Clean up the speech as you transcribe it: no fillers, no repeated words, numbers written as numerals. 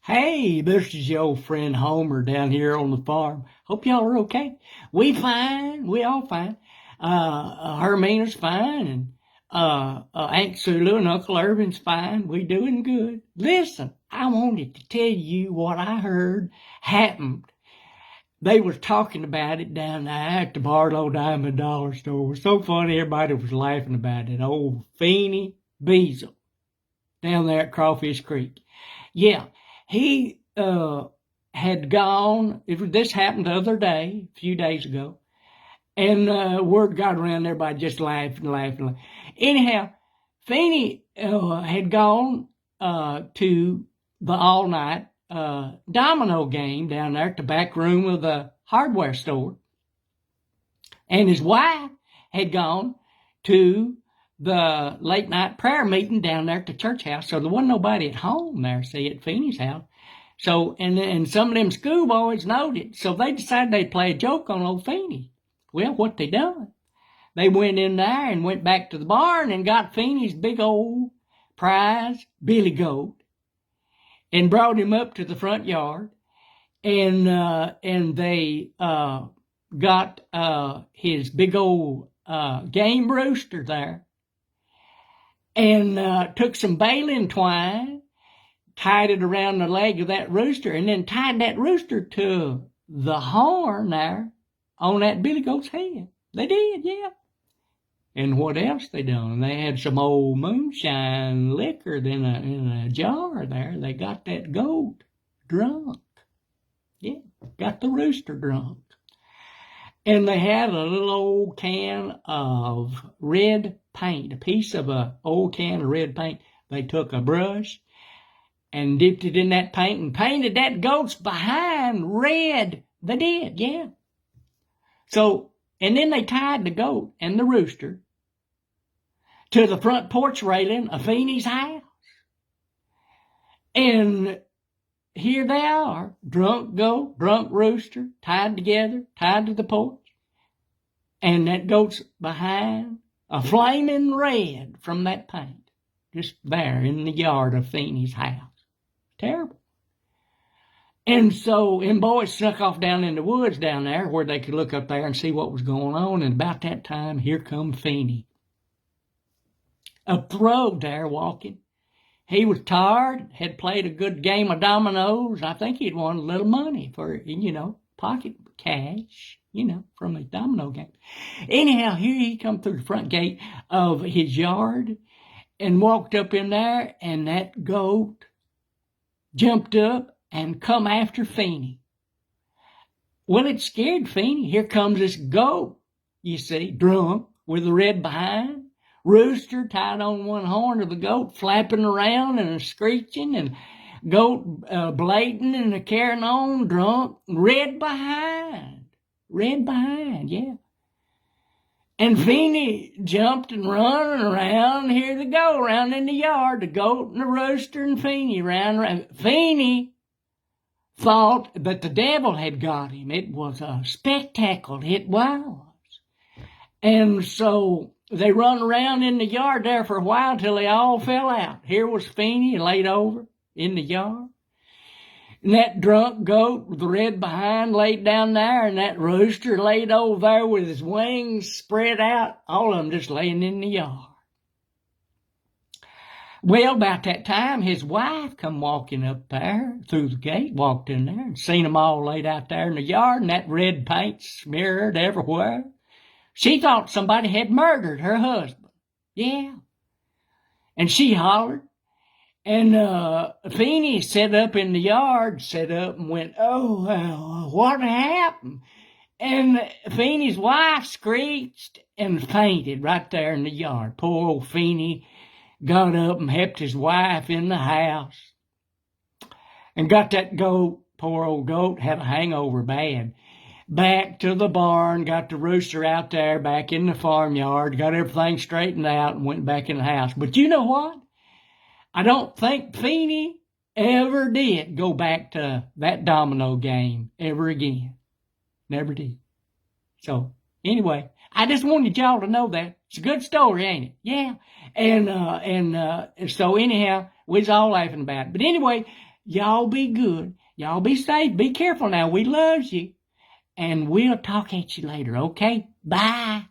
Hey, this is your old friend Homer down here on the farm. Hope y'all are okay. We fine. We all fine. Hermina's fine, and Aunt Sulu and Uncle Irvin's fine. We doing good. Listen, I wanted to tell you what I heard happened. They was talking about it down there at the Barlow Diamond Dollar Store. It was so funny. Everybody was laughing about it. Old Feeny Beazle down there at Crawfish Creek. Yeah, he had gone. This happened the other day, a few days ago, and word got around. Everybody just laughing. Anyhow, Feeney had gone to the all night domino game down there at the back room of the hardware store, and his wife had gone to the late night prayer meeting down there at the church house. So there wasn't nobody at home there, see, at Feeney's house. So, and some of them schoolboys knowed it. So they decided they'd play a joke on old Feeny. Well, what they done? They went in there and went back to the barn and got Feeney's big old prize billy goat and brought him up to the front yard. And they got his big old game rooster there, and took some baling twine, tied it around the leg of that rooster, and then tied that rooster to the horn there on that billy goat's head. They did, yeah. And what else they done? They had some old moonshine liquor in a jar there. They got that goat drunk. Yeah, got the rooster drunk. And they had a little old can of red paint, a piece of an old can of red paint. They took a brush and dipped it in that paint and painted that goat's behind red. They did, yeah. So, and then they tied the goat and the rooster to the front porch railing of Feeney's house. And here they are, drunk goat, drunk rooster, tied together, tied to the porch. And that goat's behind a flaming red from that paint, just there in the yard of Feeney's house. Terrible. And so, and boys snuck off down in the woods down there where they could look up there and see what was going on. And about that time, here come Feeny. Up the road there walking. He was tired, had played a good game of dominoes. I think he'd won a little money for, pocket cash, from a domino game. Anyhow, here he come through the front gate of his yard and walked up in there, and that goat jumped up and come after Feeny. Well, it scared Feeny. Here comes this goat, you see, drunk, with a red behind. Rooster tied on one horn of the goat, flapping around and screeching, and goat blading and a carrying on, drunk, red behind, yeah. And Feeny jumped and running around. Here they go, around in the yard, the goat and the rooster and Feeny around. Feeny thought that the devil had got him. It was a spectacle, it was. And so they run around in the yard there for a while till they all fell out. Here was Feeny laid over in the yard. And that drunk goat with the red behind laid down there, and that rooster laid over there with his wings spread out, all of them just laying in the yard. Well, about that time, his wife come walking up there through the gate, walked in there, and seen them all laid out there in the yard, and that red paint smeared everywhere. She thought somebody had murdered her husband. Yeah. And she hollered. And Feeny sat up in the yard, sat up and went, "Oh, what happened?" And Feeny's wife screeched and fainted right there in the yard. Poor old Feeny got up and helped his wife in the house. And got that goat, poor old goat, had a hangover bad. Back to the barn, got the rooster out there, back in the farmyard, got everything straightened out and went back in the house. But you know what? I don't think Feeny ever did go back to that domino game ever again. Never did. So, anyway, I just wanted y'all to know that. It's a good story, ain't it? Yeah. And so anyhow, we was all laughing about it. But anyway, Y'all be good. Y'all be safe. Be careful now. We loves you. And we'll talk at you later, okay? Bye.